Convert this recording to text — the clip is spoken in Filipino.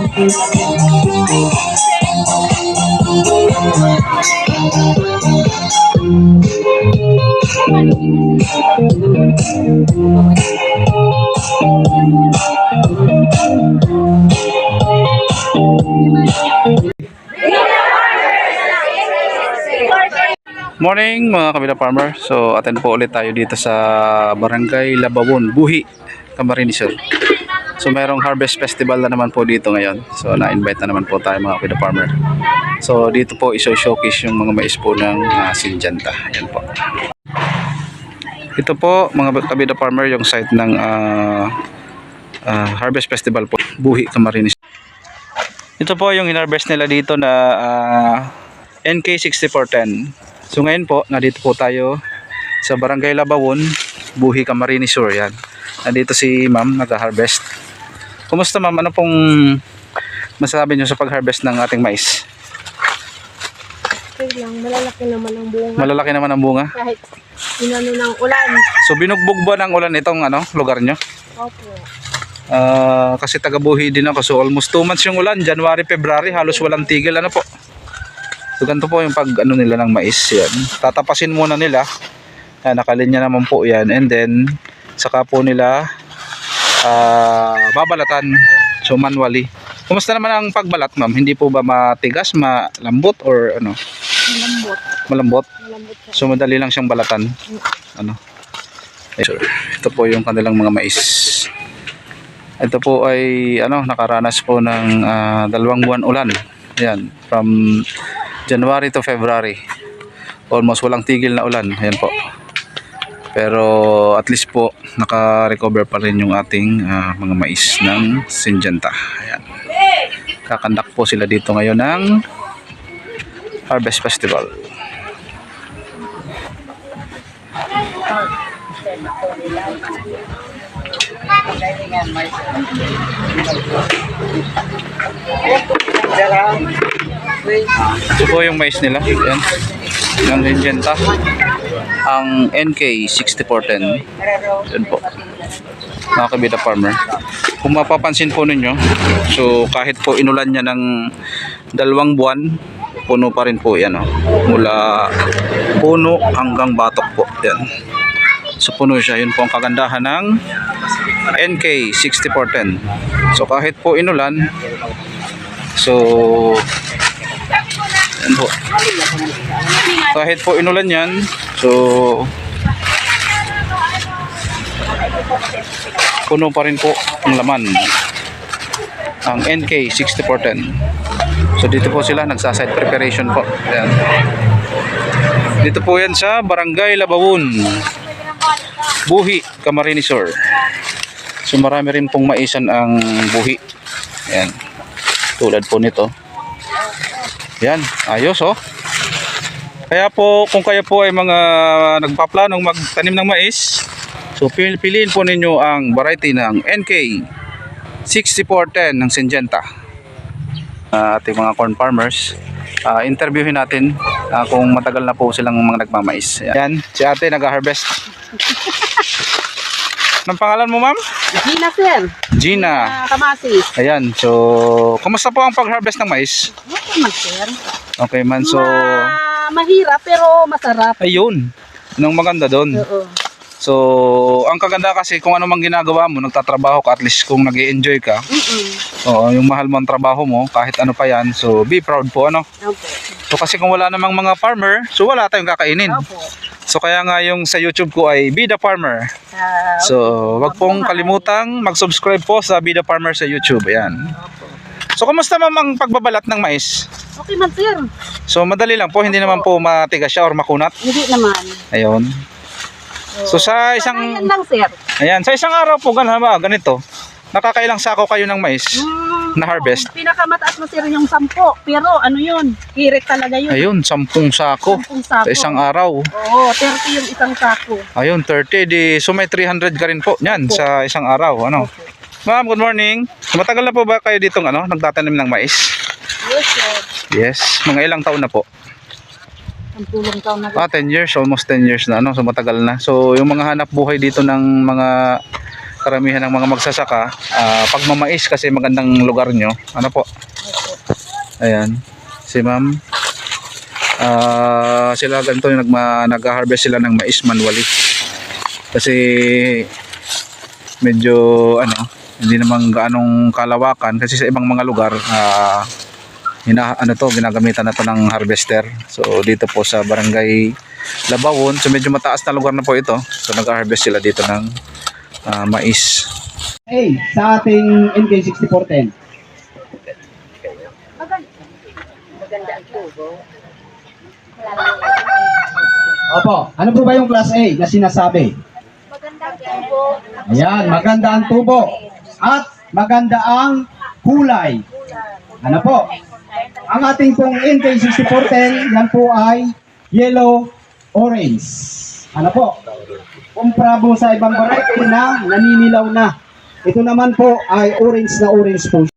Morning mga kabila farmer. So attend po ulit tayo dito sa Barangay Labawon, Buhi, Camarines Sur. So mayroong harvest festival na naman po dito ngayon. So na-invite na naman po tayo mga kabila farmer. So dito po iso-showcase yung mga mais po ng Syngenta. Ayan po. Ito po mga kabila farmer yung site ng harvest festival po, Buhi, Camarines. Ito po yung in-harvest nila dito na NK6410. So ngayon po, nandito po tayo sa Barangay Labawon, Buhi, Camarines Sur. Yan. Nandito si ma'am, nag-harvest. Kumusta ma'am? Ano pong masasabi nyo sa pag-harvest ng ating mais? Okay lang, malalaki naman ang bunga. Malalaki naman ang bunga? Kahit inano ng ulan. So binugbog ba ng ulan itong lugar nyo? Opo. Kasi taga-Buhi din ako. So almost 2 months yung ulan. January, February, halos walang tigil. Ano po? So ganito po yung pag nila ng mais. Yan. Tatapasin muna nila. Yan, nakalinya naman po yan. And then saka po nila babalatan. So manually. Kumusta naman ang pagbalat ma'am? Hindi po ba matigas, malambot or ano? Malambot. Malambot? Malambot siya. So madali lang siyang balatan. Ano? So, ito po yung kanilang mga mais. Ito po ay nakaranas po ng 2 buwan ulan. Yan, from January to February. Almost walang tigil na ulan. Ayan po. Pero at least po naka-recover pa rin yung ating mga mais ng Syngenta. Ayan. Kakandak po sila dito ngayon ng Harvest Festival. Ito po yung mais nila. Ayan. Ng Syngenta. Ang NK6410. Yan po. Mga kabida farmer. Kung mapapansin po ninyo, so kahit po inulan niya ng 2 buwan, puno pa rin po yan. Mula puno hanggang batok po. Yan. So puno siya. Yun po ang kagandahan ng NK6410. So kahit po inulan, so yan po. Kahit po inulan yan, so puno pa rin po ang laman ang NK6410. So dito po sila nagsasite preparation po. Ayan. Dito po yan sa Barangay Labawon, Buhi, Camarines Sur. So marami rin pong maisan ang Buhi. Ayan. Tulad po nito. Yan, ayos oh. Kaya po kung kayo po ay mga nagpaplanong magtanim ng mais, so piliin po ninyo ang variety ng NK6410 ng Syngenta. Ating mga corn farmers, interviewin natin kung matagal na po silang mga nagmamais. Yan, si ate nag-harvest. Anong pangalan mo ma'am? Gina sir. Gina. Kamasis. Ayan, so kumusta po ang pag-harvest ng mais? Okay man sir. Okay man, so Mahirap pero masarap. ayun, anong maganda doon. Oo. So ang kaganda kasi kung ano mang ginagawa mo, nagtatrabaho ka, at least kung nag-i-enjoy ka, yung mahal mo ang trabaho mo, kahit ano pa yan, so be proud po Opo. So kasi kung wala namang mga farmer, so wala tayong kakainin. Opo. So kaya nga yung sa YouTube ko ay Be The Farmer. So wag pong kalimutang mag-subscribe po sa Be The Farmer sa YouTube. Ayan. So kumusta ma'am ang pagbabalat ng mais? Okay man sir. So madali lang po, hindi naman po matigas siya or makunat. Hindi naman. Ayun. So sa isang Sanayan lang sir. Ayan, sa isang araw po ganito. Nakakailang sako kayo ng mais na harvest? Pinakamataas na sir yung 10. Pero ano yun? Kirit talaga yun. Ayun, 10 sako 10 sako. sa isang araw. Oo, 30 yung isang sako. Ayun, 30 di so may 300 ka rin po niyan sa isang araw, ano? Ma'am, good morning. Matagal na po ba kayo dito nagtatanim ng mais? Yes sir. Yes, mga ilang taon na po? 10 taon na. 10 years, almost 10 years na, so matagal na. So yung mga hanap buhay dito ng mga karamihan ng mga magsasaka, pagmamais kasi magandang lugar nyo. Ano po? Ayan. Si ma'am. Sila ganito yung nag-harvest sila ng mais manually. Kasi medyo hindi naman gaanong kalawakan kasi sa ibang mga lugar ginagamitan na to ng harvester. So dito po sa barangay Labawon, so medyo mataas na lugar na po ito. So nag-harvest sila dito ng mais. A sa ating NK6410. Opo, ano po ba yung class A na sinasabi? Ayan, maganda ang tubo at maganda ang kulay. Ano po? Ang ating pong NK6410, yan po ay yellow orange. Ano po? Kumpara po sa ibang variety na naninilaw na. Ito naman po ay orange na orange po.